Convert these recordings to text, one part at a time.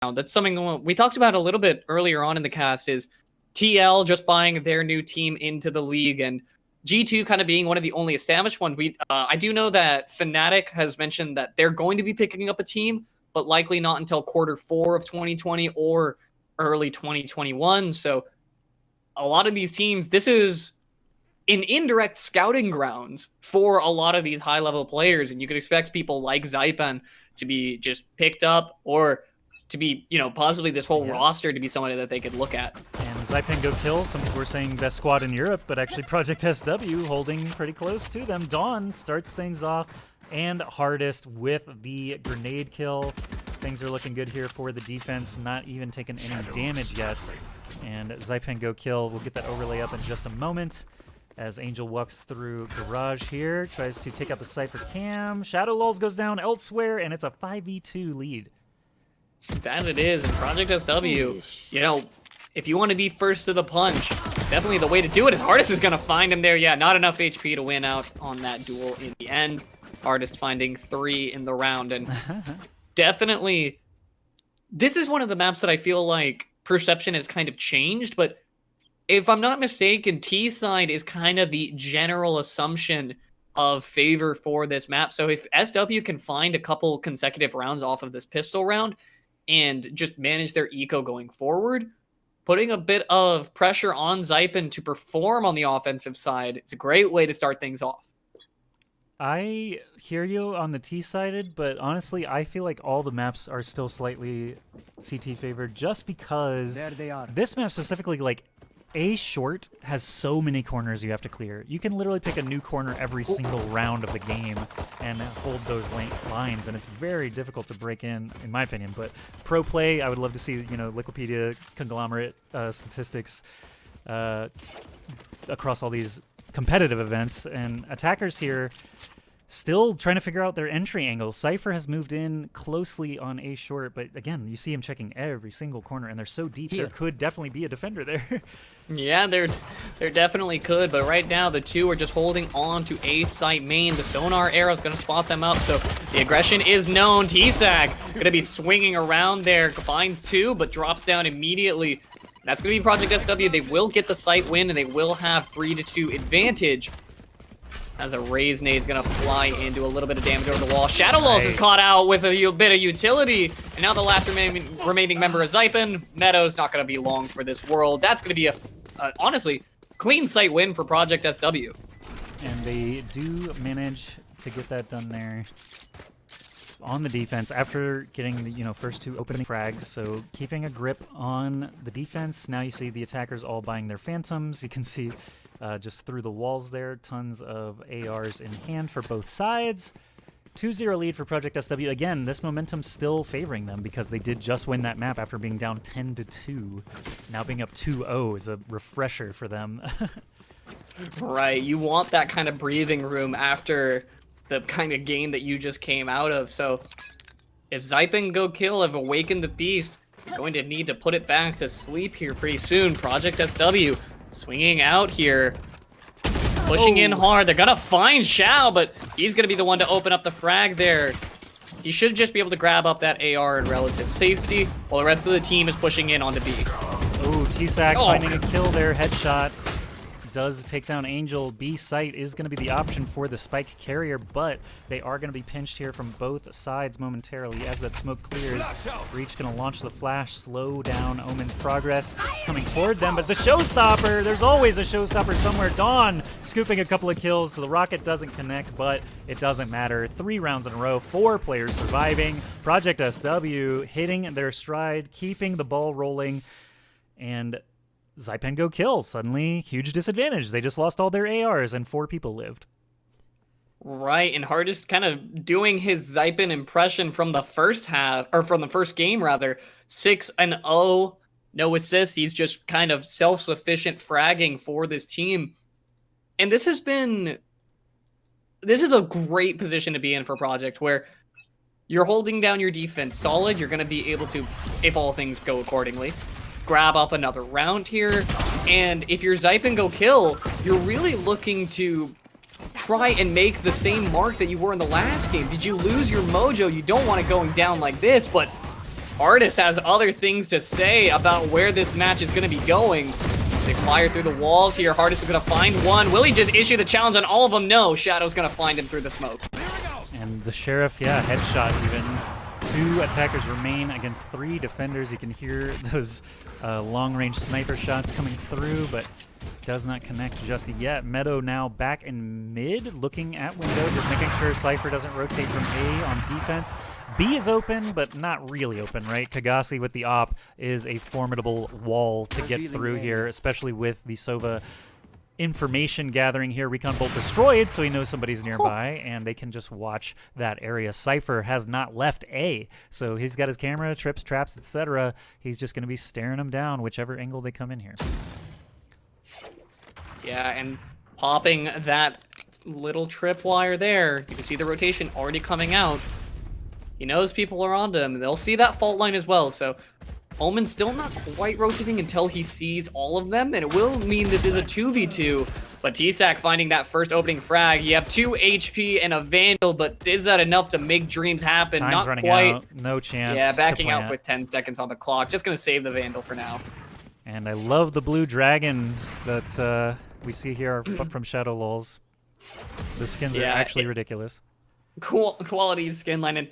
That's something we talked about a little bit earlier on in the cast, is TL just buying their new team into the league, and G2 kind of being one of the only established ones. I do know that Fnatic has mentioned that they're going to be picking up a team, but likely not until Q4 of 2020 or early 2021. So a lot of these teams, this is an indirect scouting grounds for a lot of these high-level players, and you could expect people like Zyppan to be just picked up, or to be, possibly this whole roster to be somebody that they could look at. And Zyppan go kill. Some people were saying best squad in Europe, but actually Project SW holding pretty close to them. Dawn starts things off, and Hardest with the grenade kill. Things are looking good here for the defense, not even taking any damage yet. And Zyppan go kill. We'll get that overlay up in just a moment. As Angel walks through Garage here, tries to take out the Cypher cam. Shadow Lulz goes down elsewhere, and it's a 5v2 lead. That it is, and Project SW, if you want to be first to the punch, definitely the way to do it. If Hardest is going to find him there, not enough HP to win out on that duel in the end. Hardest finding 3 in the round, and definitely, this is one of the maps that I feel like perception has kind of changed, but if I'm not mistaken, T side is kind of the general assumption of favor for this map. So if SW can find a couple consecutive rounds off of this pistol round and just manage their eco going forward, putting a bit of pressure on Zyppan to perform on the offensive side, it's a great way to start things off. I hear you on the T-sided, but honestly, I feel like all the maps are still slightly CT favored just because this map specifically, like, A short has so many corners you have to clear. You can literally pick a new corner every single round of the game and hold those lines, and it's very difficult to break in my opinion. But pro play, I would love to see, Liquipedia conglomerate statistics across all these competitive events, and attackers here still trying to figure out their entry angles. Cypher has moved in closely on A short, but again, you see him checking every single corner, and they're so deep, there could definitely be a defender there. Yeah, there definitely could, but right now the two are just holding on to A site main. The sonar arrow is going to spot them up, so the aggression is known. T-Sag going to be swinging around there, finds 2, but drops down immediately. That's going to be Project SW. They will get the site win, and they will have 3-2 advantage. As a Raise Nade's gonna fly in, do a little bit of damage over the wall. Shadow Lulz is caught out with a bit of utility, and now the last remaining member of Zyppan. Meadow's not gonna be long for this world. That's gonna be a honestly clean site win for Project SW. And they do manage to get that done there on the defense after getting the first 2 opening frags. So keeping a grip on the defense. Now you see the attackers all buying their phantoms. You can see just through the walls there, tons of ARs in hand for both sides. 2-0 lead for Project SW. Again, this momentum's still favoring them because they did just win that map after being down 10-2. Now being up 2-0 is a refresher for them. Right, you want that kind of breathing room after the kind of game that you just came out of. So if Zyppan go kill have awakened the beast, you're going to need to put it back to sleep here pretty soon. Project SW swinging out here, pushing in hard. They're gonna find Xiao, but he's gonna be the one to open up the frag there. He should just be able to grab up that AR in relative safety, while the rest of the team is pushing in onto B. Oh, T-Sac finding a kill there, headshot. Does take down Angel. B site is going to be the option for the Spike carrier, but they are going to be pinched here from both sides momentarily as that smoke clears. Breach going to launch the flash, slow down Omen's progress, coming toward them, but the showstopper, there's always a showstopper somewhere. Dawn scooping a couple of kills, so the rocket doesn't connect, but it doesn't matter. 3 rounds in a row, 4 players surviving. Project SW hitting their stride, keeping the ball rolling, and Zyppan go kill. Suddenly, huge disadvantage. They just lost all their ARs and 4 people lived. Right, and Hardest kind of doing his Zyppan impression from the first half, or from the first game rather. 6-0, no assists. He's just kind of self-sufficient fragging for this team. And this is a great position to be in for Project, where you're holding down your defense solid. You're going to be able to, if all things go accordingly, grab up another round here, and if you're Zyppan go kill, you're really looking to try and make the same mark that you were in the last game. Did you lose your mojo? You don't want it going down like this, but Artist has other things to say about where this match is going to be going. They fire through the walls here. Hardest is going to find one. Will he just issue the challenge on all of them? No, Shadow's going to find him through the smoke. And the Sheriff, yeah, headshot even. 2 attackers remain against 3 defenders. You can hear those long-range sniper shots coming through, but does not connect just yet. Meadow now back in mid, looking at window, just making sure Cypher doesn't rotate from A on defense. B is open, but not really open, right? Kagasi with the op is a formidable wall to get through here, especially with the Sova information gathering here. Recon Bolt destroyed, so he knows somebody's nearby, and they can just watch that area. Cypher has not left A, so he's got his camera, trips, traps, etc. He's just going to be staring them down, whichever angle they come in here. Yeah, and popping that little tripwire there, you can see the rotation already coming out. He knows people are onto him, and they'll see that fault line as well, so Omen's still not quite rotating until he sees all of them, and it will mean this is a 2v2. But T-Sack finding that first opening frag. You have 2 HP and a Vandal, but is that enough to make dreams happen? Time's not running quite. out. No chance. Yeah, backing out with 10 seconds on the clock. Just going to save the Vandal for now. And I love the blue dragon that we see here from Shadow Lulz. The skins are actually ridiculous. Cool quality skin line. And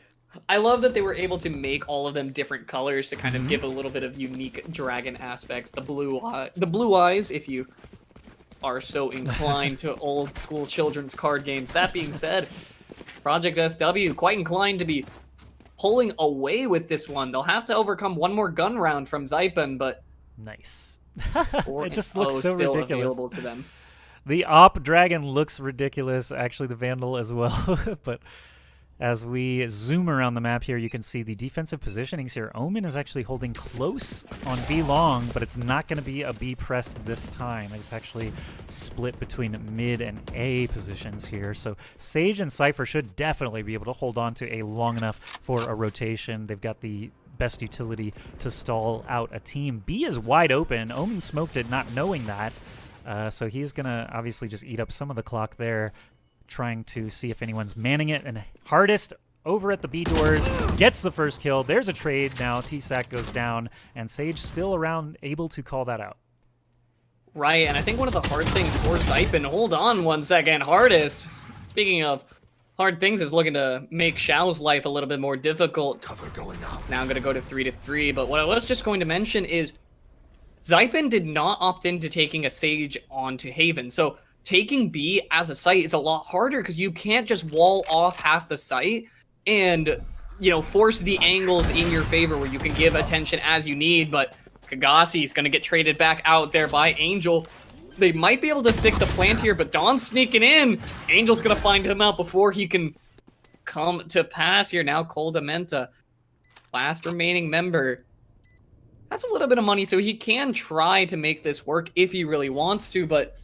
I love that they were able to make all of them different colors to kind of give a little bit of unique dragon aspects. The blue eyes, if you are so inclined to old school children's card games. That being said, Project SW quite inclined to be pulling away with this one. They'll have to overcome one more gun round from Zyppan, but nice. It just looks so still ridiculous. Available to them. The op dragon looks ridiculous. Actually, the Vandal as well, but as we zoom around the map here, you can see the defensive positionings here. Omen is actually holding close on B long, but it's not going to be a B press this time. It's actually split between mid and A positions here. So Sage and Cypher should definitely be able to hold on to A long enough for a rotation. They've got the best utility to stall out a team. B is wide open. Omen smoked it not knowing that. So he's going to obviously just eat up some of the clock there, trying to see if anyone's manning it. And Hardest over at the B doors gets the first kill. There's a trade now. T-Sack goes down, and Sage still around, able to call that out. Right, and I think one of the hard things for Zyppan, hold on one second, Hardest, speaking of hard things, is looking to make Xiao's life a little bit more difficult. Cover going out. It's now going to go to 3-3, but what I was just going to mention is Zyppan did not opt into taking a Sage onto Haven, so taking B as a site is a lot harder because you can't just wall off half the site and, you know, force the angles in your favor where you can give attention as you need. But Kagasi is going to get traded back out there by Angel. They might be able to stick the plant here, but Dawn's sneaking in. Angel's going to find him out before he can come to pass here. Now Cole Dementa, last remaining member. That's a little bit of money, so he can try to make this work if he really wants to, but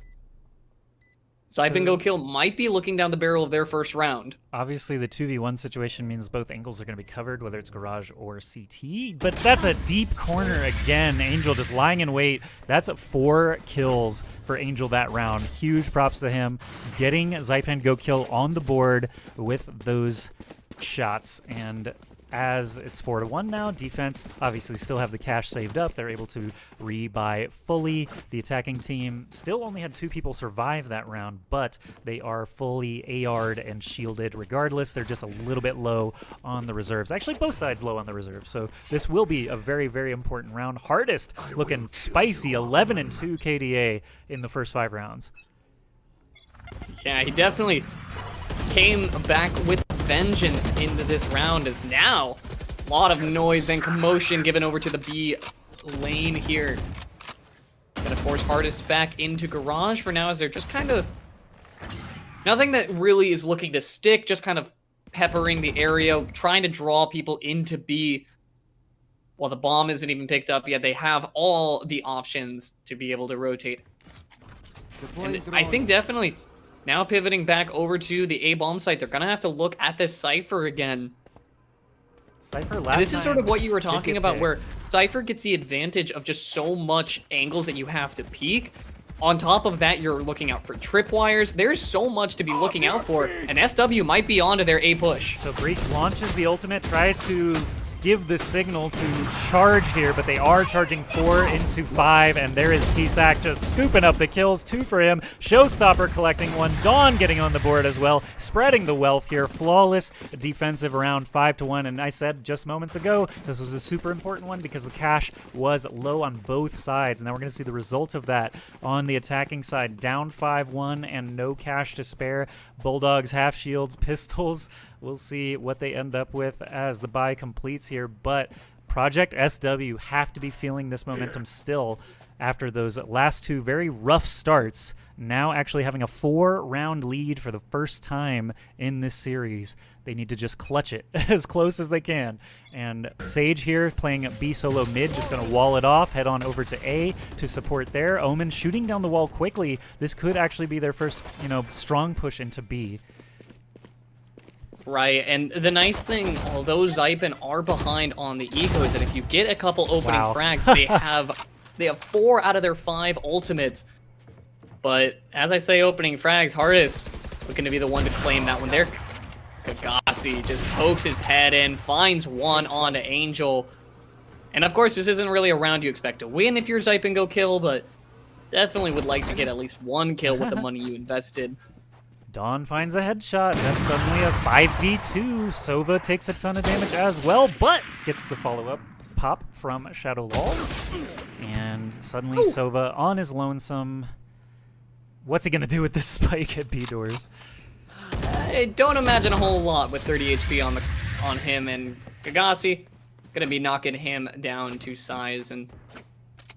Zyppan Go Kill might be looking down the barrel of their first round. Obviously, the 2v1 situation means both angles are going to be covered, whether it's Garage or CT. But that's a deep corner again. Angel just lying in wait. That's 4 kills for Angel that round. Huge props to him. Getting Zyppan Go Kill on the board with those shots. And as it's 4-1 now, defense obviously still have the cash saved up. They're able to rebuy fully. The attacking team still only had 2 people survive that round, but they are fully AR'd and shielded regardless. They're just a little bit low on the reserves. Actually, both sides low on the reserves, so this will be a very, very important round. Hardest looking spicy, 11-2 KDA in the first 5 rounds. Yeah, he definitely came back with vengeance into this round, as now a lot of noise and commotion given over to the B lane here. Gonna force Hardest back into Garage for now, as they're just kind of nothing that really is looking to stick, just kind of peppering the area, trying to draw people into B. While the bomb isn't even picked up yet, they have all the options to be able to rotate. And I think definitely now pivoting back over to the A-bomb site, they're going to have to look at this Cypher again. Cypher and this is sort of what you were talking about, where Cypher gets the advantage of just so much angles that you have to peek. On top of that, you're looking out for tripwires. There's so much to be looking out for, and SW might be onto their A push. So Breach launches the ultimate, tries to give the signal to charge here, but they are charging 4 into 5, and there is T-Sack just scooping up the kills. 2 for him. Showstopper collecting 1. Dawn getting on the board as well, spreading the wealth here. Flawless defensive round, 5-1, and I said just moments ago this was a super important one because the cash was low on both sides. Now we're going to see the result of that on the attacking side. Down 5-1 and no cash to spare. Bulldogs, half shields, pistols. We'll see what they end up with as the buy completes here, but Project SW have to be feeling this momentum still after those last 2 very rough starts, now actually having a 4-round lead for the first time in this series. They need to just clutch it as close as they can. And Sage here playing B solo mid, just going to wall it off, head on over to A to support there. Omen shooting down the wall quickly. This could actually be their first, strong push into B. Right, and the nice thing, although Zyppan are behind on the eco, is that if you get a couple opening frags, they have 4 out of their 5 ultimates. But as I say, opening frags, hardest looking to be the one to claim that one there. Kagasi just pokes his head in, finds 1 onto Angel. And of course, this isn't really a round you expect to win if you're Zyppan go kill, but definitely would like to get at least 1 kill with the money you invested. Dawn finds a headshot. That's suddenly a 5v2. Sova takes a ton of damage as well, but gets the follow-up pop from Shadow Lol. And suddenly Sova on his lonesome. What's he going to do with this spike at B doors? I don't imagine a whole lot with 30 HP on him, and Kagasi going to be knocking him down to size. And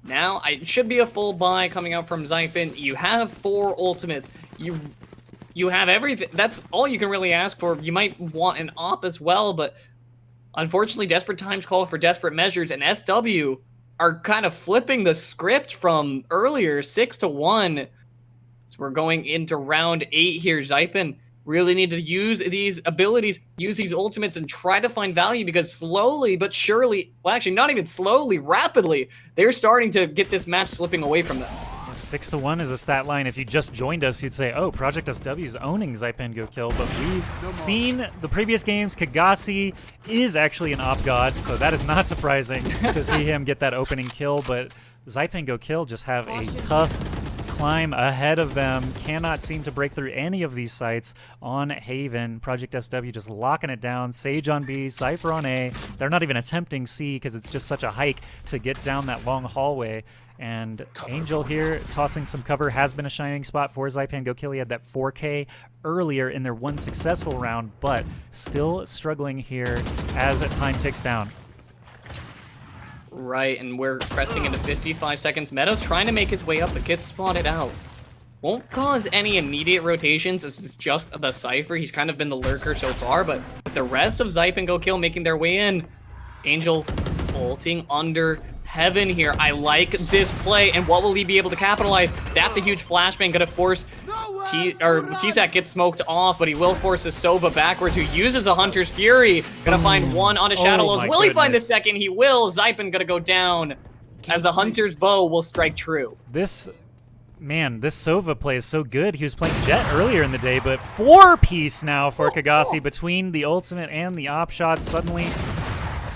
now it should be a full buy coming out from Zyppan. You have 4 ultimates. You have everything. That's all you can really ask for. You might want an op as well, but unfortunately, desperate times call for desperate measures, and SW are kind of flipping the script from earlier, 6-1. So we're going into round 8 here. Zyppan really need to use these abilities, use these ultimates, and try to find value, because slowly but surely, well, actually, not even slowly, rapidly, they're starting to get this match slipping away from them. 6-1 is a stat line. If you just joined us, you'd say, oh, Project SW is owning Zyppan go kill, but we've seen the previous games. Kagasi is actually an op god, so that is not surprising to see him get that opening kill, but Zyppan go kill just have a tough climb ahead of them. Cannot seem to break through any of these sites on Haven. Project SW just locking it down. Sage on B, Cypher on A. They're not even attempting C because it's just such a hike to get down that long hallway. And Angel here tossing some cover has been a shining spot for Zyppan go kill. He had that 4K earlier in their 1 successful round, but still struggling here as time ticks down. Right, and we're cresting into 55 seconds. Meadows trying to make his way up, but gets spotted out. Won't cause any immediate rotations. This is just the Cypher. He's kind of been the lurker so far, but the rest of Zyppan go kill making their way in. Angel bolting under Heaven here. I like this play, and what will he be able to capitalize? That's a huge flashbang, gonna force T-Sack gets smoked off, but he will force a Sova backwards, who uses a Hunter's Fury. Gonna find 1 on a Shadow Lows. Will he find the second? He will. Zyppan gonna go down as the Hunter's bow will strike true. This Sova play is so good. He was playing Jet earlier in the day, but 4-piece now for Kagasi between the ultimate and the op shots. Suddenly,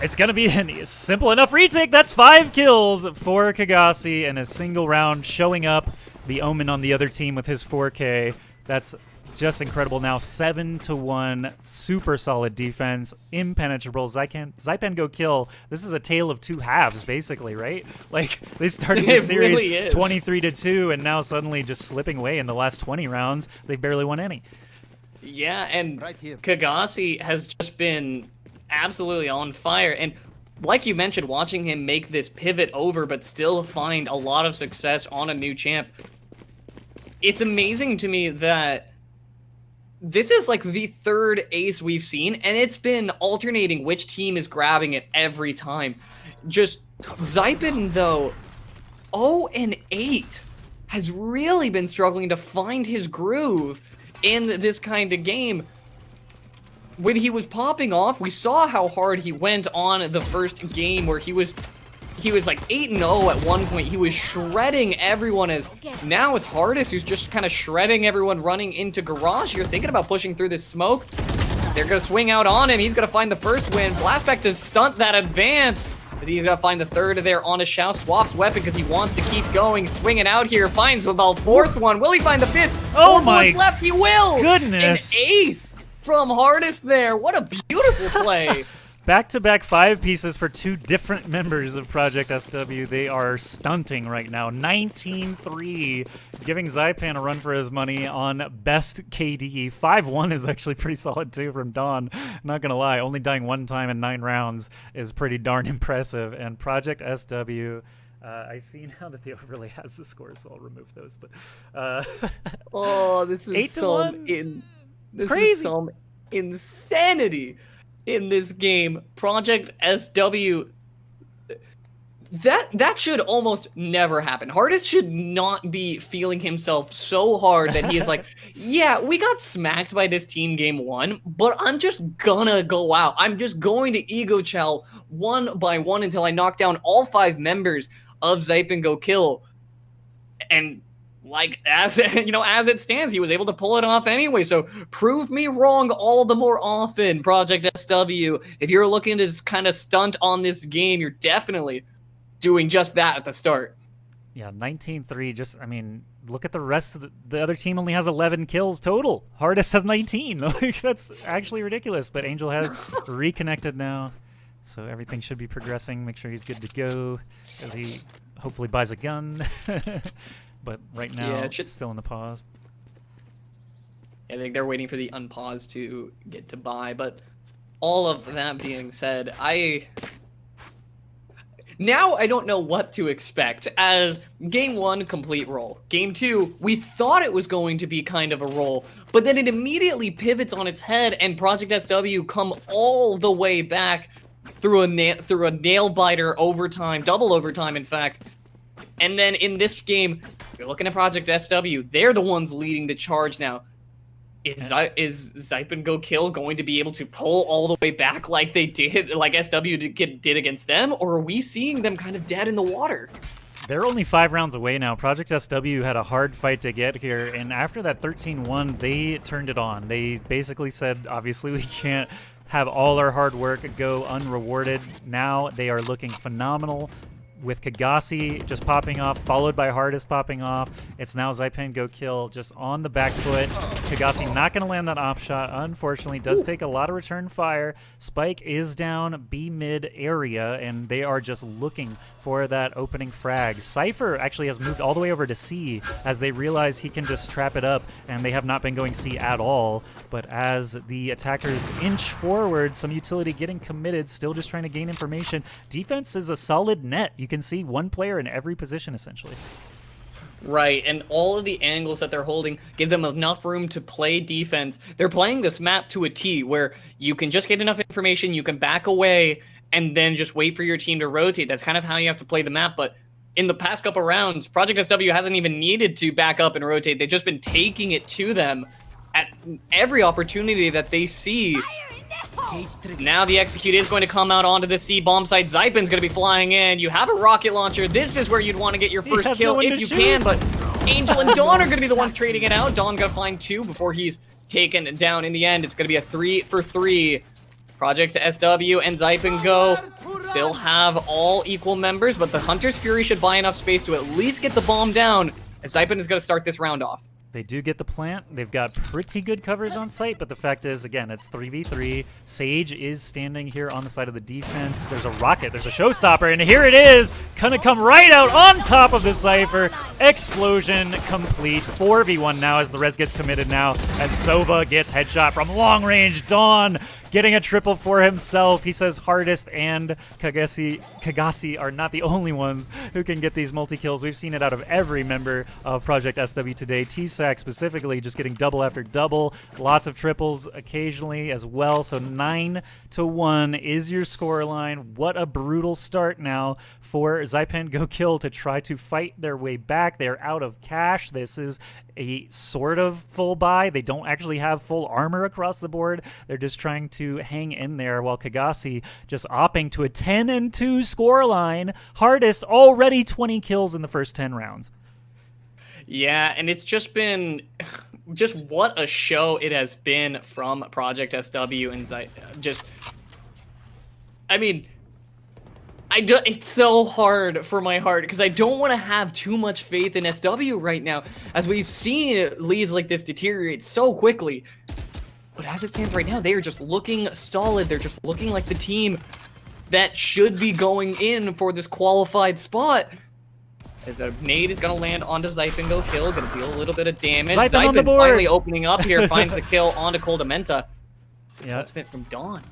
it's going to be a simple enough retake. That's 5 kills for Kagasi in a single round, showing up the Omen on the other team with his 4K. That's just incredible. Now 7-1, super solid defense, impenetrable. Zyppan go kill. This is a tale of 2 halves, basically, right? Like, they started the series really 23-2, and now suddenly just slipping away in the last 20 rounds. They barely won any. Yeah, and Kagasi has just been absolutely on fire, and like you mentioned, watching him make this pivot over but still find a lot of success on a new champ, it's amazing to me that this is like the 3rd ace we've seen, and it's been alternating which team is grabbing it every time. Just Zyppan, though, 0-8, has really been struggling to find his groove in this kind of game. When he was popping off, we saw how hard he went on the first game, where he was like 8-0 at one point. He was shredding everyone. Now it's Hardest who's just kind of shredding everyone running into Garage. You're thinking about pushing through this smoke. They're going to swing out on him. He's going to find the first win. Blastback to stunt that advance. He's going to find the third there on a Shao. Swaps weapon because he wants to keep going. Swinging out here. Finds with the fourth one. Will he find the fifth? Oh my left. He will. goodness. An ace from Hardest there. What a beautiful play. Back-to-back 5 pieces for 2 different members of Project SW. They are stunting right now. 19-3, giving Zyppan a run for his money on best KD. 5-1 is actually pretty solid too from Dawn. Not gonna lie, only dying 1 time in 9 rounds is pretty darn impressive. And Project SW, I see now that the overlay has the scores, so I'll remove those. But oh, this is 8-1. This crazy. is some insanity in this game. Project SW, that should almost never happen. Hardest should not be feeling himself so hard that he is like, yeah, we got smacked by this team game 1, but I'm just gonna go out. I'm just going to ego chow 1 by 1 until I knock down all 5 members of Zyppan Go Kill. And like, as it stands, he was able to pull it off anyway. So prove me wrong all the more often, Project SW. If you're looking to just kind of stunt on this game, you're definitely doing just that at the start. Yeah, 19-3. Just, I mean, look at the rest of the other team only has 11 kills total. Hardest has 19. Like, that's actually ridiculous. But Angel has reconnected now, so everything should be progressing. Make sure he's good to go as he hopefully buys a gun. But right now, it's still in the pause. I think they're waiting for the unpause to get to buy. But all of that being said, now I don't know what to expect. As game 1, complete roll. Game 2, we thought it was going to be kind of a roll, but then it immediately pivots on its head, and Project SW come all the way back through a nail biter overtime, double overtime, in fact. And then in this game, you're looking at Project SW. They're the ones leading the charge now. Is Zyppan Go Kill going to be able to pull all the way back like they did, like SW did against them? Or are we seeing them kind of dead in the water? They're only 5 rounds away now. Project SW had a hard fight to get here, and after that 13-1, they turned it on. They basically said, obviously, we can't have all our hard work go unrewarded. Now they are looking phenomenal, with Kagasi just popping off, followed by Hardest popping off. It's now Zyppan Go Kill just on the back foot. Kagasi not going to land that op shot, unfortunately. Does take a lot of return fire. Spike is down B mid area, and they are just looking for that opening frag. Cypher actually has moved all the way over to C as they realize he can just trap it up, and they have not been going C at all. But as the attackers inch forward, some utility getting committed, still just trying to gain information. Defense is a solid net. You can see 1 player in every position, essentially. Right, and all of the angles that they're holding give them enough room to play defense. They're playing this map to a T, where you can just get enough information, you can back away, and then just wait for your team to rotate. That's kind of how you have to play the map, but in the past couple rounds, Project SW hasn't even needed to back up and rotate. They've just been taking it to them at every opportunity that they see. Now the execute is going to come out onto the C bomb site. Zyppan's going to be flying in. You have a rocket launcher. This is where you'd want to get your first kill if you can, but Angel and Dawn are going to be the ones trading it out. Dawn got to find 2 before he's taken down in the end. It's going to be a 3 for 3. Project SW and Zyppan Go still have all equal members, but the Hunter's Fury should buy enough space to at least get the bomb down, as Zyppan is going to start this round off. They do get the plant. They've got pretty good coverage on site, but the fact is, again, it's 3v3. Sage is standing here on the side of the defense. There's a rocket. There's a showstopper, and here it is. Gonna come right out on top of the Cypher. Explosion complete. 4v1 now as the res gets committed now, and Sova gets headshot from long range. Dawn getting a triple for himself. He says Hardest and Kagasi are not the only ones who can get these multi-kills. We've seen it out of every member of Project SW today. T-Sack specifically just getting double after double. Lots of triples occasionally as well. So 9-1 is your scoreline. What a brutal start now for Zyppan Go Kill to try to fight their way back. They're out of cash. This is a sort of full buy. They don't actually have full armor across the board. They're just trying to hang in there, while Kagasi just opping to a 10-2 scoreline. Hardest already 20 kills in the first 10 rounds. Yeah, and it's just been just what a show it has been from Project SW and just, I mean, it's so hard for my heart because I don't want to have too much faith in SW right now, as we've seen leads like this deteriorate so quickly. But as it stands right now, they are just looking solid. They're just looking like the team that should be going in for this qualified spot. As a nade is going to land onto Zyppan, go kill, going to deal a little bit of damage. Zyppan on the board. Finally opening up here, finds the kill onto Coldamenta. It's the ultimate from Dawn.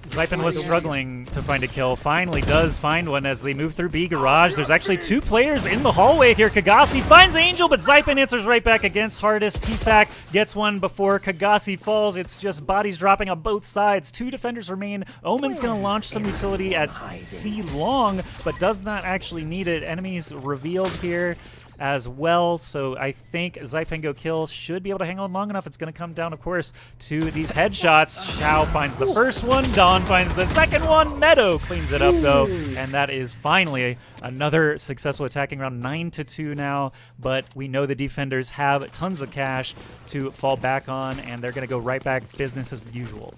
Zyppan was struggling to find a kill. Finally does find one as they move through B Garage. There's actually 2 players in the hallway here. Kagasi finds Angel, but Zyppan answers right back against Hardest. T-Sack gets one before Kagasi falls. It's just bodies dropping on both sides. 2 defenders remain. Omen's going to launch some utility at C long, but does not actually need it. Enemies revealed here as well, so I think Zyppan go kill should be able to hang on long enough. It's going to come down, of course, to these headshots. Xiao finds the first one, Dawn finds the second one, Meadow cleans it up though, and that is finally another successful attacking round. 9-2 now, but we know the defenders have tons of cash to fall back on, and they're going to go right back business as usual.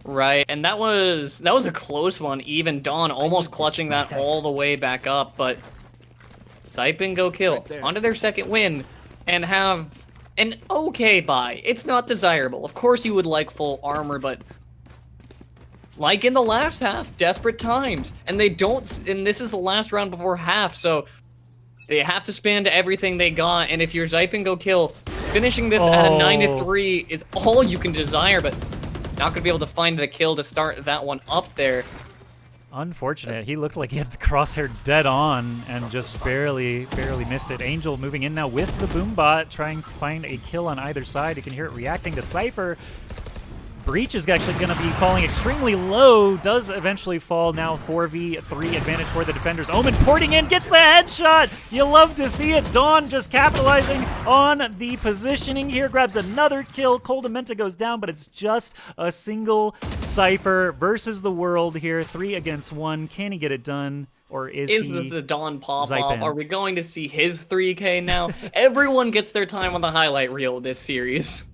Right, and that was a close one. Even Dawn almost clutching that all the way back up, but Zyppan go kill onto their second win and have an okay buy. It's not desirable. Of course you would like full armor, but like in the last half, desperate times. And they don't, and this is the last round before half, so they have to spend everything they got. And if you're Zyppan go kill, finishing this at a 9-3 is all you can desire, but not gonna be able to find the kill to start that one up there. Unfortunate. He looked like he had the crosshair dead on and just barely missed it. Angel moving in now with the Boombot, trying to find a kill on either side. You can hear it reacting to Cypher. Breach is actually going to be falling extremely low, does eventually fall now. 4v3 advantage for the defenders. Omen porting in, gets the headshot. You love to see it. Dawn just capitalizing on the positioning here, grabs another kill. Coldamenta goes down, but it's just a single Cypher versus the world here. 3 against 1. Can he get it done? Or is he the Dawn pop-off? Zyppan? Are we going to see his 3K now? Everyone gets their time on the highlight reel this series.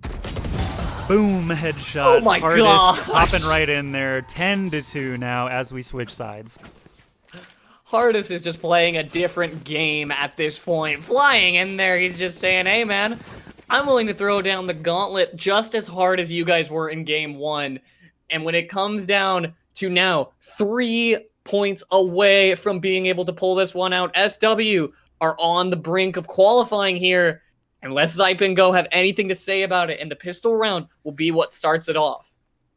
Boom, headshot. Oh my Hardest gosh. hopping right in there. 10-2 now as we switch sides. Hardest is just playing a different game at this point. Flying in there, he's just saying, hey man, I'm willing to throw down the gauntlet just as hard as you guys were in game 1. And when it comes down to now 3 points away from being able to pull this one out, SW are on the brink of qualifying here. Unless Zyppan go have anything to say about it, and the pistol round will be what starts it off.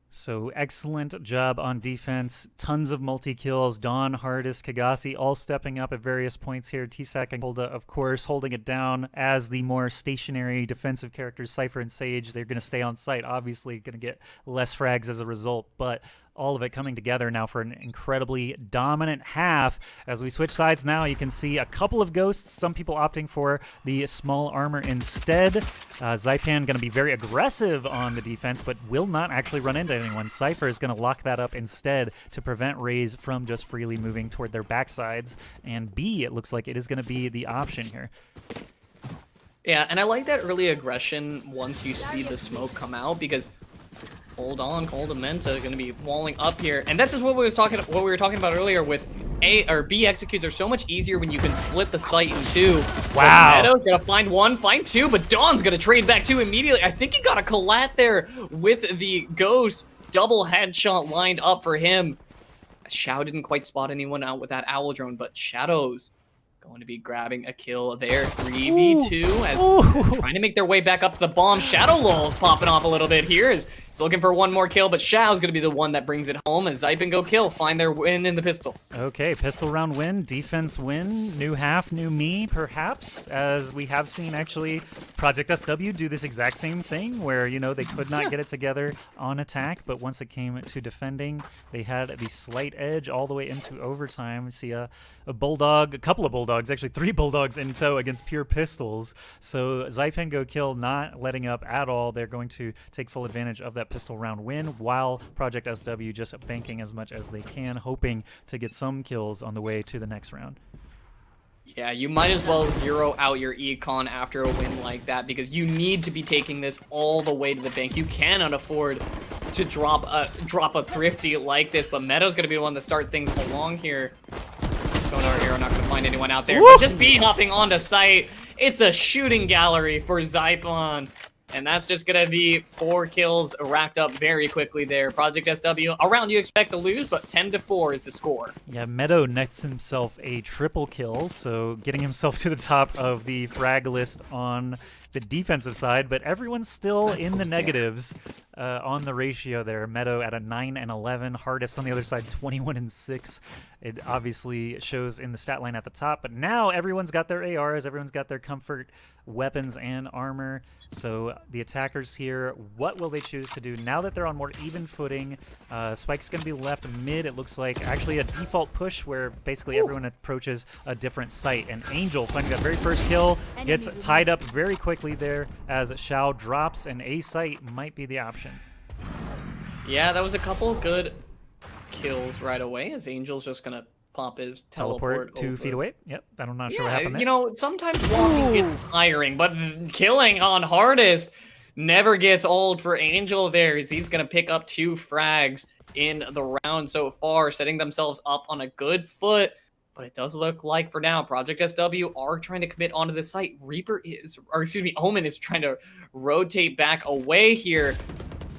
So excellent job on defense. Tons of multi-kills. Dawn, Hardest, Kagasi all stepping up at various points here. T-Sack and Golda, of course, holding it down as the more stationary defensive characters. Cypher and Sage, they're going to stay on site. Obviously going to get less frags as a result, but all of it coming together now for an incredibly dominant half. As we switch sides now, you can see a couple of ghosts, some people opting for the small armor instead. Zyppan going to be very aggressive on the defense, but will not actually run into anyone. Cypher is going to lock that up instead to prevent Raze from just freely moving toward their backsides. And B, it looks like it is going to be the option here. Yeah, and I like that early aggression once you see the smoke come out, because hold on, Coldamenta going to be walling up here, and this is what we were talking about earlier with A or B executes are so much easier when you can split the site in 2. Wow. Meadow's gonna find 1, find 2, but Dawn's gonna trade back 2 immediately. I think he got a collat there with the ghost. Double headshot lined up for him. Xiao didn't quite spot anyone out with that owl drone, but Shadows going to be grabbing a kill there. 3v2 as trying to make their way back up to the bomb. Shadow Lul's popping off a little bit here. He's looking for one more kill, but Xiao's going to be the one that brings it home as Zyppan go kill, find their win in the pistol. Okay, pistol round win, defense win, new half, new me, perhaps, as we have seen actually Project SW do this exact same thing where, you know, they could not get it together on attack, but once it came to defending, they had the slight edge all the way into overtime. We see a Bulldog, a couple of Bulldogs, actually 3 Bulldogs in tow against pure pistols. So Zyppan go kill, not letting up at all. They're going to take full advantage of that pistol round win, while Project SW just banking as much as they can, hoping to get some kills on the way to the next round. Yeah, you might as well zero out your econ after a win like that because you need to be taking this all the way to the bank. You cannot afford to drop a thrifty like this, but Meadow's gonna be the one to start things along here. Going over here, not gonna find anyone out there, but just B-hopping onto site. It's a shooting gallery for Zyppan. And that's just going to be 4 kills racked up very quickly there. Project SW, a round you expect to lose, but 10-4 is the score. Yeah, Meadow nets himself a triple kill, so getting himself to the top of the frag list on the defensive side, but everyone's still in the negatives on the ratio there. Meadow at a 9 and 11, Hardest on the other side 21 and 6. It obviously shows in the stat line at the top, but now everyone's got their ARs, everyone's got their comfort weapons and armor. So the attackers here, what will they choose to do now that they're on more even footing? Spike's going to be left mid. It looks like actually a default push where basically everyone approaches a different site. And Angel finding that very first kill gets tied up very quickly there as Xiao drops, and A site might be the option. Yeah, that was a couple good kills right away as Angel's just going to pop his teleport 2 over. feet away. Yep, I'm not sure what happened there. You know, sometimes walking gets tiring, but killing on Hardest never gets old for Angel there as he's going to pick up 2 frags in the round so far, setting themselves up on a good foot. But it does look like for now, Project SW are trying to commit onto this site. Omen is trying to rotate back away here.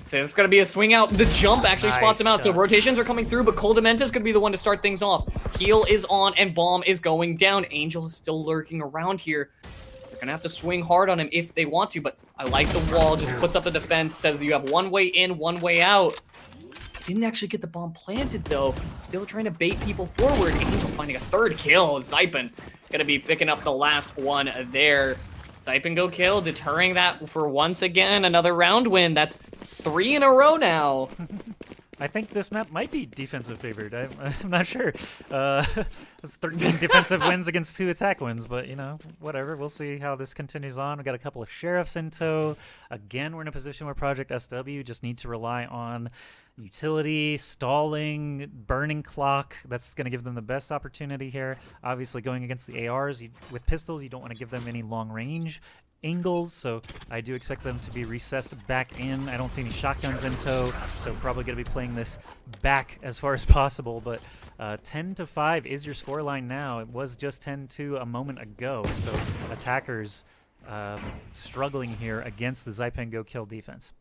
So it's going to be a swing out. The jump actually spots him out. So rotations are coming through, but Coldamenta's going to be the one to start things off. Heal is on and bomb is going down. Angel is still lurking around here. They're going to have to swing hard on him if they want to, but I like the wall. Just puts up the defense, says you have one way in, one way out. Didn't actually get the bomb planted, though. Still trying to bait people forward. Angel finding a 3rd kill. Zyppan going to be picking up the last one there. Zyppan go kill, deterring that for once again. Another round win. That's 3 in a row now. I think this map might be defensive favored. I'm not sure. It's 13 defensive wins against 2 attack wins, but, you know, whatever. We'll see how this continues on. We got a couple of sheriffs in tow. Again, we're in a position where Project SW just need to rely on utility, stalling, burning clock. That's going to give them the best opportunity here. Obviously, going against the ARs, with pistols, you don't want to give them any long range angles, so I do expect them to be recessed back in. I don't see any shotguns in tow, so probably going to be playing this back as far as possible, but 10-5 is your scoreline now. It was just 10-2 a moment ago, so attackers struggling here against the Zyppan Go Kill defense.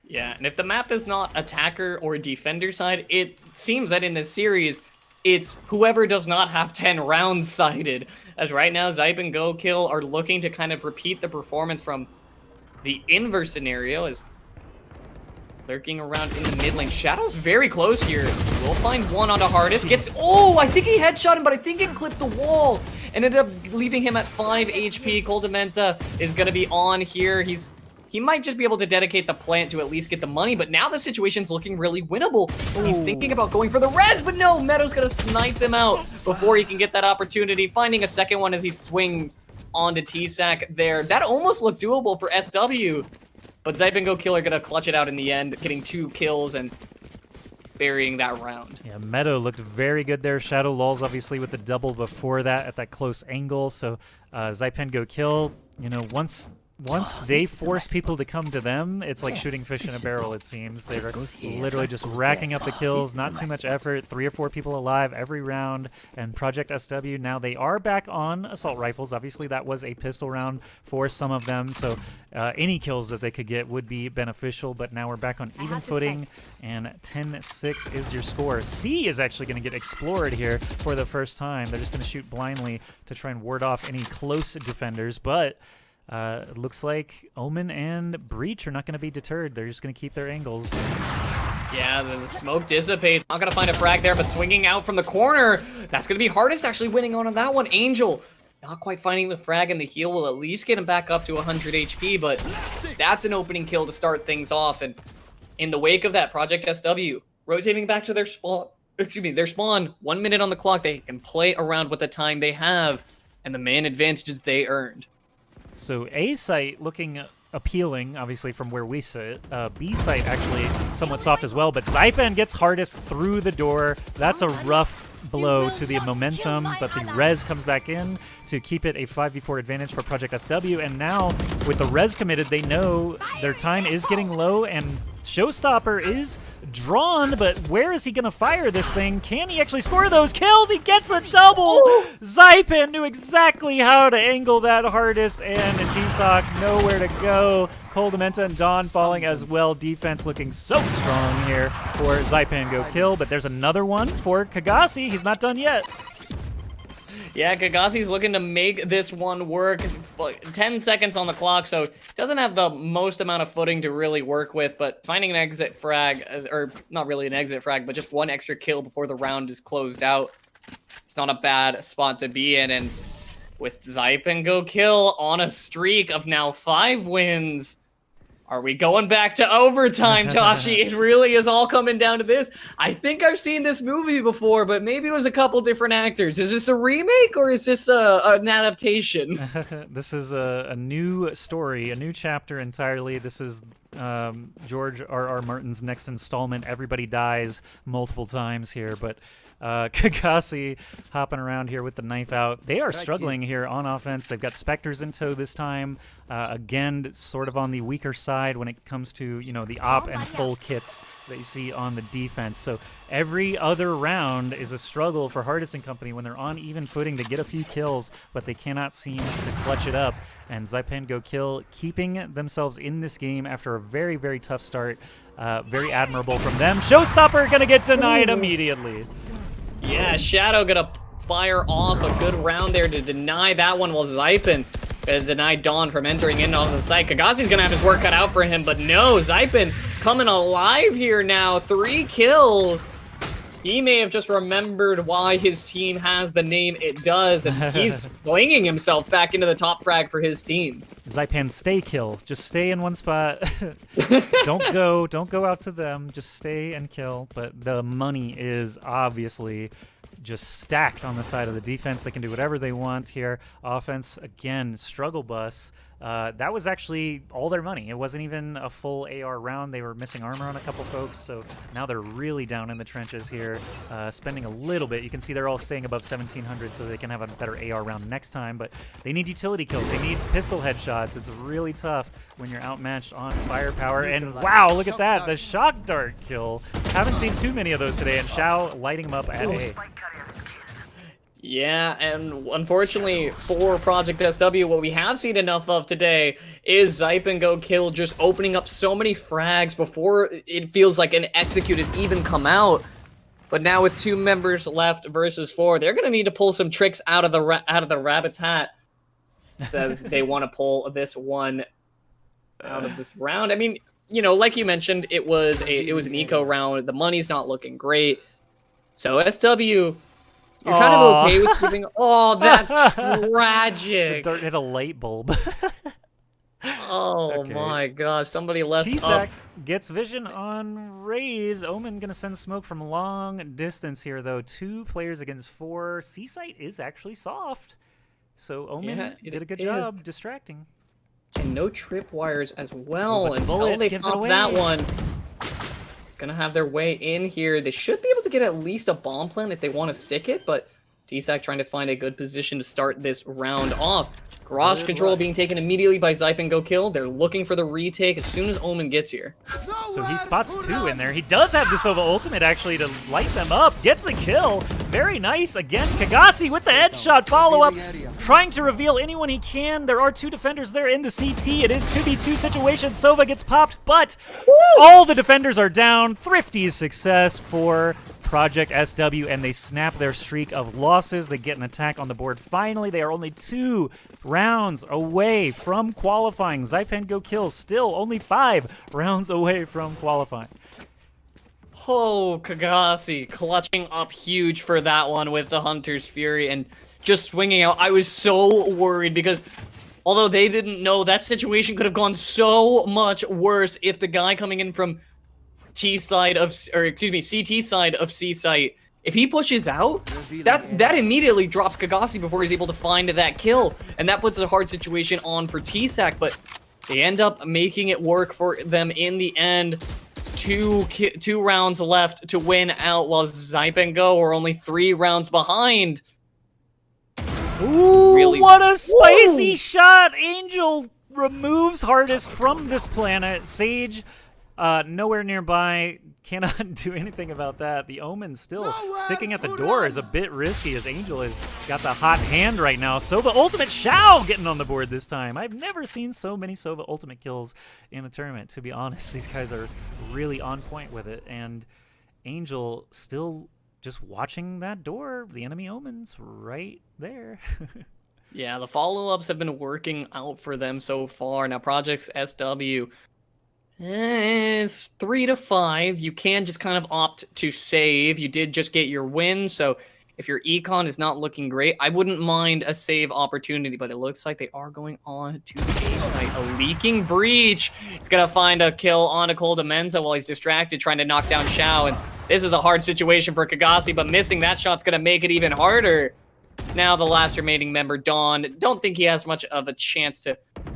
Yeah, and if the map is not attacker or defender side, it seems that in this series, it's whoever does not have 10 rounds sighted. As right now, Zyppan Go Kill are looking to kind of repeat the performance from the inverse scenario as lurking around in the mid lane. Shadow's very close here. We'll find one onto Hardest. I think he headshot him, but I think it clipped the wall and ended up leaving him at 5 HP. Coldamenta is going to be on here. He might just be able to dedicate the plant to at least get the money, but now the situation's looking really winnable. He's thinking about going for the res, but no, Meadow's gonna snipe them out before he can get that opportunity. Finding a second one as he swings onto T-Sack there. That almost looked doable for SW, but Zyppan Go Kill are gonna clutch it out in the end, getting 2 kills and burying that round. Yeah, Meadow looked very good there. Shadow lulls obviously with the double before that at that close angle, so Zyppan Go Kill, you know, once they force people to come to them, it's like shooting fish in a barrel, it seems. They're literally just racking up the kills, not too much effort, 3 or 4 people alive every round. And Project SW, now they are back on assault rifles. Obviously, that was a pistol round for some of them, so any kills that they could get would be beneficial. But now we're back on even footing, and 10-6 is your score. C is actually going to get explored here for the first time. They're just going to shoot blindly to try and ward off any close defenders, but it looks like Omen and Breach are not going to be deterred. They're just going to keep their angles. Yeah, the smoke dissipates. Not going to find a frag there, but swinging out from the corner. That's going to be Hardest actually winning on that one. Angel not quite finding the frag, and the heal will at least get him back up to 100 HP, but that's an opening kill to start things off. And in the wake of that, Project SW rotating back to their spawn. Their spawn. 1 minute on the clock. They can play around with the time they have and the man advantages they earned. So A site looking appealing, obviously, from where we sit. B site actually somewhat soft as well, but Zyppan gets Hardest through the door. That's a rough blow to the momentum, but the res comes back in to keep it a 5v4 advantage for Project SW, and now with the res committed, they know their time is getting low, and Showstopper is drawn, but where is he going to fire this thing? Can he actually score those kills? He gets a double! Zyppan knew exactly how to angle that hardest, and T-Sock nowhere to go. Coldamenta and Dawn falling as well. Defense looking so strong here for Zyppan go kill, but there's another one for Kagasi. He's not done yet. Yeah, Kagasi's looking to make this one work. 10 seconds on the clock, so doesn't have the most amount of footing to really work with, but finding an exit frag, or not really an exit frag, but just one extra kill before the round is closed out. It's not a bad spot to be in, and with Zyppan go kill on a streak of now 5 wins, are we going back to overtime, Joshy? It really is all coming down to this. I think I've seen this movie before, but maybe it was a couple different actors. Is this a remake or is this an adaptation? This is a new story, a new chapter entirely. This is George R.R. Martin's next installment. Everybody dies multiple times here, but Kagasi hopping around here with the knife out. They are struggling here on offense. They've got Spectres in tow this time. Again, sort of on the weaker side when it comes to, you know, the op and full kits that you see on the defense. So every other round is a struggle for Hardest & Company when they're on even footing to get a few kills, but they cannot seem to clutch it up. And Zyppan go kill, keeping themselves in this game after a very, very tough start. Very admirable from them. Showstopper gonna get denied immediately. Yeah, Shadow gonna fire off a good round there to deny that one, while Zyppan gonna deny Dawn from entering in on the site. Kagasi's gonna have his work cut out for him, but no, Zyppan coming alive here now. 3 kills. He may have just remembered why his team has the name it does, and he's flinging himself back into the top frag for his team. Zyppan, stay kill. Just stay in one spot. Don't go out to them. Just stay and kill. But the money is obviously just stacked on the side of the defense. They can do whatever they want here. Offense, again, struggle bus. That was actually all their money. It wasn't even a full AR round. They were missing armor on a couple folks, so now they're really down in the trenches here, spending a little bit. You can see they're all staying above 1,700 so they can have a better AR round next time, but they need utility kills. They need pistol headshots. It's really tough when you're outmatched on firepower, and wow, look at that, the shock dart kill. Haven't seen too many of those today, and Shao lighting them up at A. Yeah, and unfortunately for Project SW, what we have seen enough of today is Zyppan go kill just opening up so many frags before it feels like an execute has even come out. But now with 2 members left versus 4, they're gonna need to pull some tricks out of the rabbit's hat. Says they want to pull this one out of this round. I mean, you know, like you mentioned, it was an eco round. The money's not looking great, so SW. You're kind of okay with giving... Oh, that's tragic. The dart hit a light bulb. Oh, okay. My gosh. Somebody left T-Sack gets vision on Raze. Omen going to send smoke from long distance here, though. 2 players against 4. C-Site is actually soft. So Omen did a good job distracting. And no tripwires as well. And until they pop that one. Gonna have their way in here. They should be able to get at least a bomb plant if they want to stick it, but T-Sack trying to find a good position to start this round off. Garage control being taken immediately by Zyppan go kill. They're looking for the retake as soon as Omen gets here. So he spots 2 in there. He does have the Sova ultimate actually to light them up. Gets a kill. Very nice. Again, Kagasi with the headshot follow-up. Trying to reveal anyone he can. There are 2 defenders there in the CT. It is 2v2 situation. Sova gets popped, but all the defenders are down. Thrifty success for Project SW, and they snap their streak of losses. They get an attack on the board. Finally, they are only 2 rounds away from qualifying. Zyppan go kill, still only 5 rounds away from qualifying. Oh, Kagasi clutching up huge for that one with the Hunter's Fury and just swinging out. I was so worried because although they didn't know, that situation could have gone so much worse if the guy coming in from CT side of C-Site, if he pushes out, that immediately drops Kagasi before he's able to find that kill, and that puts a hard situation on for T-Sack, but they end up making it work for them in the end. two rounds left to win out, while Zyppan Go are only 3 rounds behind. Ooh, really? What a spicy shot! Angel removes Hardest from this planet. Sage, nowhere nearby. Cannot do anything about that. The Omen still sticking at the door is a bit risky, as Angel has got the hot hand right now. Sova Ultimate Shao getting on the board this time. I've never seen so many Sova Ultimate kills in a tournament, to be honest. These guys are really on point with it. And Angel still just watching that door. The enemy Omen's right there. Yeah, the follow-ups have been working out for them so far. Now, Projects SW, it's 3-5. You can just kind of opt to save. You did just get your win, so if your econ is not looking great, I wouldn't mind a save opportunity, but it looks like they are going on to the A site. A leaking breach. He's going to find a kill on a Cold Mensa while he's distracted, trying to knock down Shao, and this is a hard situation for Kagasi, but missing that shot's going to make it even harder. Now the last remaining member, Dawn. Don't think he has much of a chance to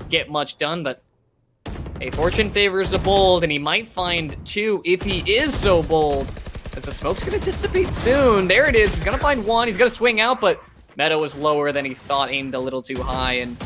get much done, but hey, fortune favors the bold, and he might find 2 if he is so bold. As the smoke's gonna dissipate soon. There it is. He's gonna find 1. He's gonna swing out, but Meadow was lower than he thought, aimed a little too high, and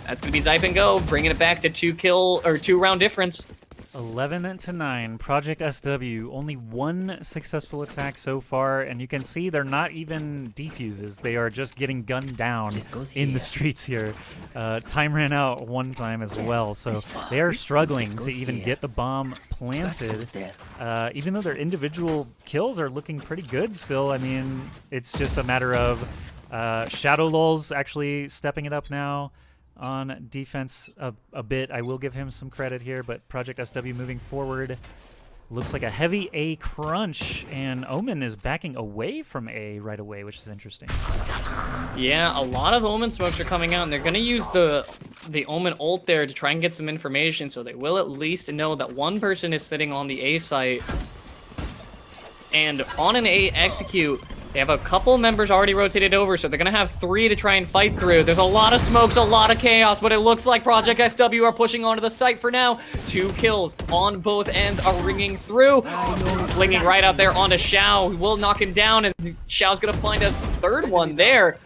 that's gonna be Zyppan Go, bringing it back to 2 round difference. 11-9, Project SW, only 1 successful attack so far, and you can see they're not even defuses. They are just getting gunned down in the streets here. Time ran out 1 time as well, so they are struggling to even get the bomb planted. Even though their individual kills are looking pretty good still, I mean, it's just a matter of Shadow Lulz actually stepping it up now on defense a bit. I will give him some credit here, but Project SW moving forward. Looks like a heavy A crunch, and Omen is backing away from A right away, which is interesting. Yeah, a lot of Omen smokes are coming out, and they're going to use the Omen ult there to try and get some information, so they will at least know that one person is sitting on the A site. And on an A execute, they have a couple members already rotated over, so they're going to have 3 to try and fight through. There's a lot of smokes, a lot of chaos, but it looks like Project SW are pushing onto the site for now. 2 kills on both ends are ringing through. Flinging right out there onto Shao. He will knock him down, and Shao's going to find a 3rd one there.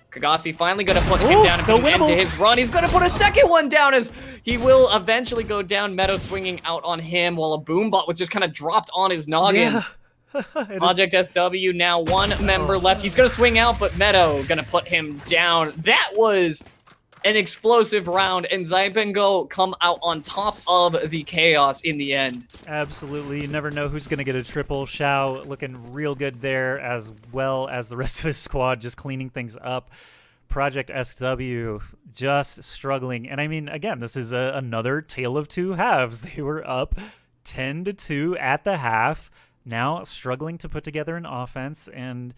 Kagasi finally going to put him down and put an end to his run. He's going to put a 2nd one down, as he will eventually go down. Meadow swinging out on him, while a boombot was just kind of dropped on his noggin. Yeah. Project SW now 1 member left. He's gonna swing out, but Meadow gonna put him down. That was an explosive round, and Zyppan Go come out on top of the chaos in the end. Absolutely, you never know who's gonna get a triple. Shao looking real good there, as well as the rest of his squad just cleaning things up. Project SW just struggling, and I mean, again, this is another tale of 2 halves. They were up 10-2 at the half. Now struggling to put together an offense, and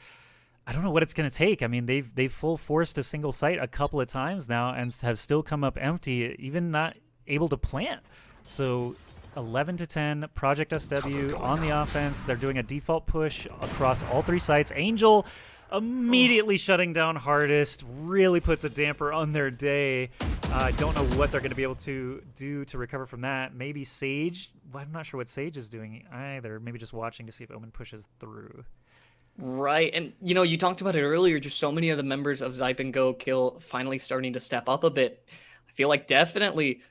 I don't know what it's going to take. I mean, they've full forced a single site a couple of times now and have still come up empty, even not able to plant. So 11-10, Project SW on the offense. They're doing a default push across all 3 sites. Angel immediately shutting down Hardest, really puts a damper on their day. I don't know what they're going to be able to do to recover from that. Maybe Sage. Well, I'm not sure what Sage is doing either. Maybe just watching to see if Omen pushes through. Right, and you know, you talked about it earlier, just so many of the members of Zyppan Go Kill finally starting to step up a bit. I feel like definitely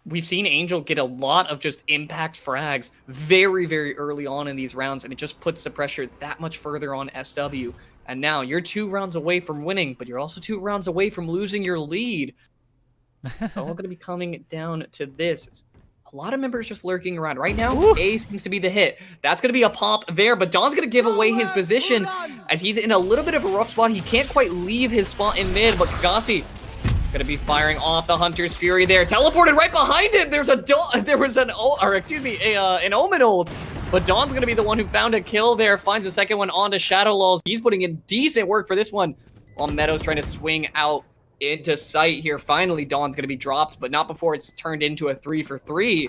we've seen Angel get a lot of just impact frags very, very early on in these rounds, and it just puts the pressure that much further on SW. And now you're 2 rounds away from winning, but you're also 2 rounds away from losing your lead. It's all going to be coming down to this. A lot of members just lurking around. Right now, A seems to be the hit. That's going to be a pop there, but Don's going to give away his position as he's in a little bit of a rough spot. He can't quite leave his spot in mid, but Kagasi going to be firing off the Hunter's Fury there. Teleported right behind him. There's an Omen ult. But Dawn's going to be the one who found a kill there. Finds the 2nd one onto Shadow Lulz. He's putting in decent work for this one, while Meadow's trying to swing out into sight here. Finally, Dawn's going to be dropped, but not before it's turned into a 3-for-3.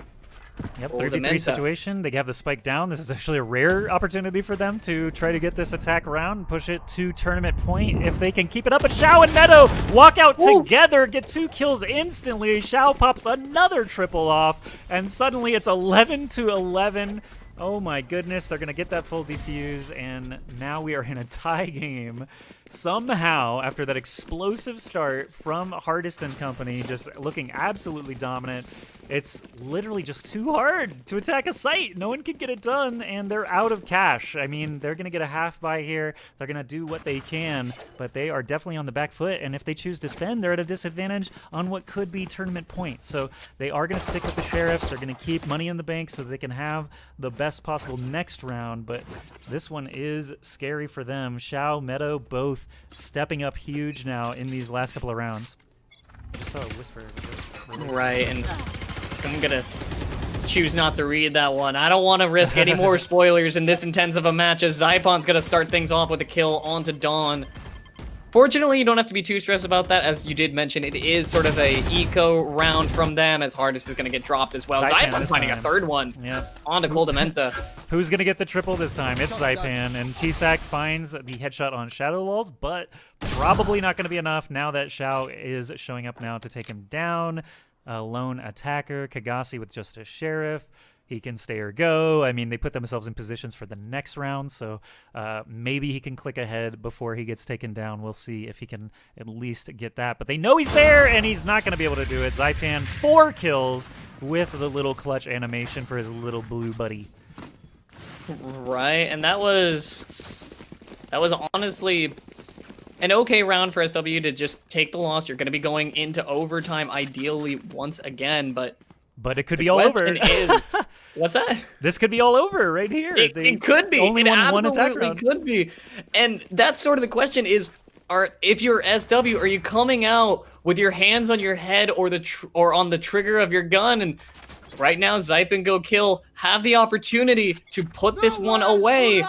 Yep, 3v3 situation. They have the spike down. This is actually a rare opportunity for them to try to get this attack around and push it to tournament point if they can keep it up. But Shao and Meadow walk out together, get 2 kills instantly. Shao pops another triple off, and suddenly it's 11-11. Oh my goodness, they're going to get that full defuse, and now we are in a tie game. Somehow, after that explosive start from Hardest and Company, just looking absolutely dominant, it's literally just too hard to attack a site. No one can get it done, and they're out of cash. I mean, they're going to get a half buy here. They're going to do what they can, but they are definitely on the back foot, and if they choose to spend, they're at a disadvantage on what could be tournament points. So they are going to stick with the Sheriffs. They're going to keep money in the bank so they can have the best possible next round, but this one is scary for them. Xiao, Meadow, both stepping up huge now in these last couple of rounds. I just saw a whisper. Right, and I'm gonna choose not to read that one. I don't want to risk any more spoilers in this intense of a match as Zyppan's gonna start things off with a kill onto Dawn. Fortunately, you don't have to be too stressed about that. As you did mention, it is sort of a eco round from them, as Hardest is going to get dropped as well. Zyppan's finding a third one. Yeah. Onto Coldamenta. Who's going to get the triple this time? It's Zyppan, and T-Sac finds the headshot on Shadow Lulz, but probably not going to be enough now that Xiao is showing up now to take him down. A lone attacker, Kagasi with just a Sheriff. He can stay or go. I mean, they put themselves in positions for the next round, so maybe he can click ahead before he gets taken down. We'll see if he can at least get that. But they know he's there, and he's not going to be able to do it. Zyppan, 4 kills with the little clutch animation for his little blue buddy. Right, and that was honestly an okay round for SW to just take the loss. You're going to be going into overtime ideally once again, but it could be all over. What's that? This could be all over right here. It could be. Only it one attack absolutely round. Could be. And that's sort of the question is, if you're SW, are you coming out with your hands on your head or on the trigger of your gun? And right now, Zyppan Go Kill have the opportunity to put this one away.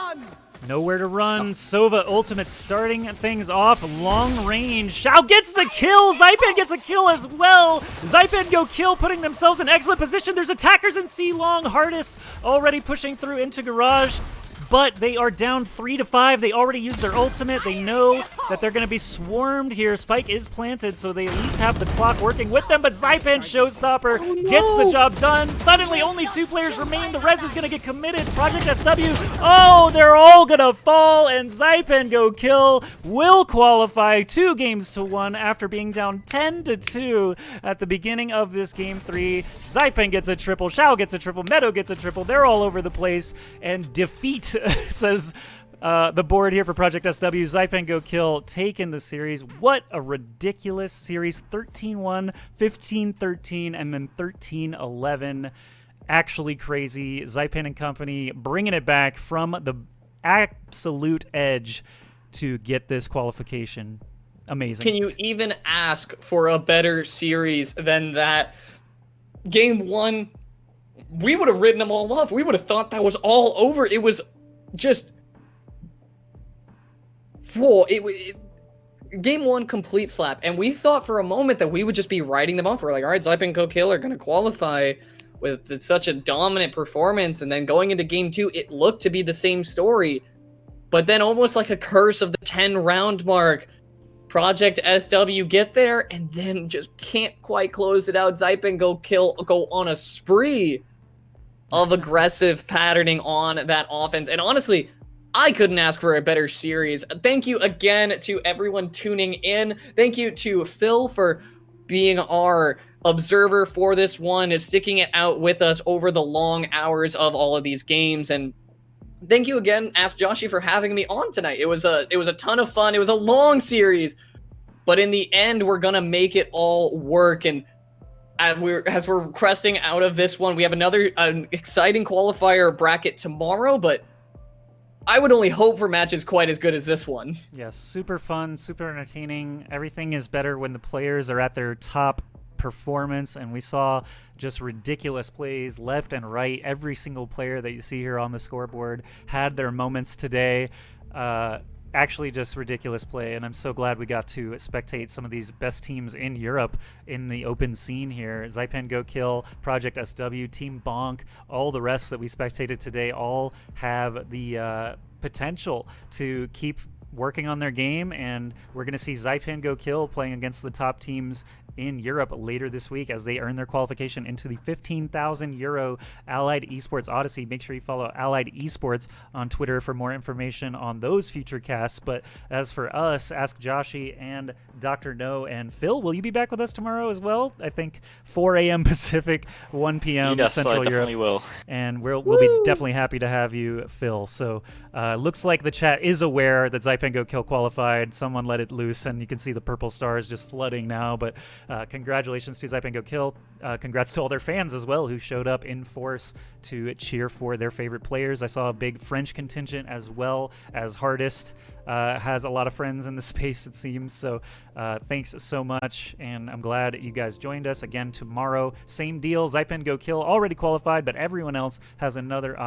Nowhere to run. Sova ultimate starting things off. Long range. Xiao gets the kill. Zyppan gets a kill as well. Zyppan Go Kill putting themselves in excellent position. There's attackers in C long. Hardest already pushing through into garage. But they are down 3-5. They already used their ultimate. They know that they're going to be swarmed here. Spike is planted, so they at least have the clock working with them. But Zyppan, Showstopper, gets the job done. Suddenly, only 2 players remain. The rest is going to get committed. Project SW, oh, they're all going to fall. And Zyppan Go Kill will qualify 2-1 after being down 10-2 at the beginning of this game 3. Zyppan gets a triple. Xiao gets a triple. Meadow gets a triple. They're all over the place. And defeat says the board here for Project SW. Zyppan Go Kill taking the series. What a ridiculous series. 13-1, 15-13, and then 13-11. Actually crazy. Zyppan and company bringing it back from the absolute edge to get this qualification. Amazing. Can you even ask for a better series than that? Game 1, we would have written them all off. We would have thought that was all over. It was just, whoa, game 1 complete slap, and we thought for a moment that we would just be writing them off. We're like, all right, Zyppan Go Kill are going to qualify with such a dominant performance, and then going into game 2, it looked to be the same story, but then almost like a curse of the 10-round mark, Project SW get there, and then just can't quite close it out. Zyppan Go Kill go on a spree of aggressive patterning on that offense. And honestly, I couldn't ask for a better series. Thank you again to everyone tuning in. Thank you to Phil for being our observer for this one, sticking it out with us over the long hours of all of these games. And thank you again, AskJoshy, for having me on tonight. It was a ton of fun. It was a long series, but in the end, we're gonna make it all work. And as we're cresting out of this one, we have another exciting qualifier bracket tomorrow, but I would only hope for matches quite as good as this one. Yeah, super fun, super entertaining. Everything is better when the players are at their top performance, and we saw just ridiculous plays left and right. Every single player that you see here on the scoreboard had their moments today. Actually just ridiculous play, and I'm so glad we got to spectate some of these best teams in Europe in the open scene here. Zyppan Go Kill, Project SW, Team Bonk, all the rest that we spectated today all have the potential to keep working on their game, and we're going to see Zyppan Go Kill playing against the top teams in Europe later this week as they earn their qualification into the €15,000 Allied Esports Odyssey. Make sure you follow Allied Esports on Twitter for more information on those future casts. But as for us, AskJoshy and Dr. No and Phil, will you be back with us tomorrow as well? I think 4 a.m. Pacific, 1 p.m. Yes, Central I definitely Europe. will. And we'll be definitely happy to have you, Phil. So looks like the chat is aware that Zyppan Go Kill qualified. Someone let it loose, and you can see the purple stars just flooding now. But congratulations to Zyppan Go Kill. Congrats to all their fans as well who showed up in force to cheer for their favorite players. I saw a big French contingent as well as Hardest. Has a lot of friends in the space, it seems. So thanks so much, and I'm glad you guys joined us again tomorrow. Same deal, Zyppan Go Kill already qualified, but everyone else has another opportunity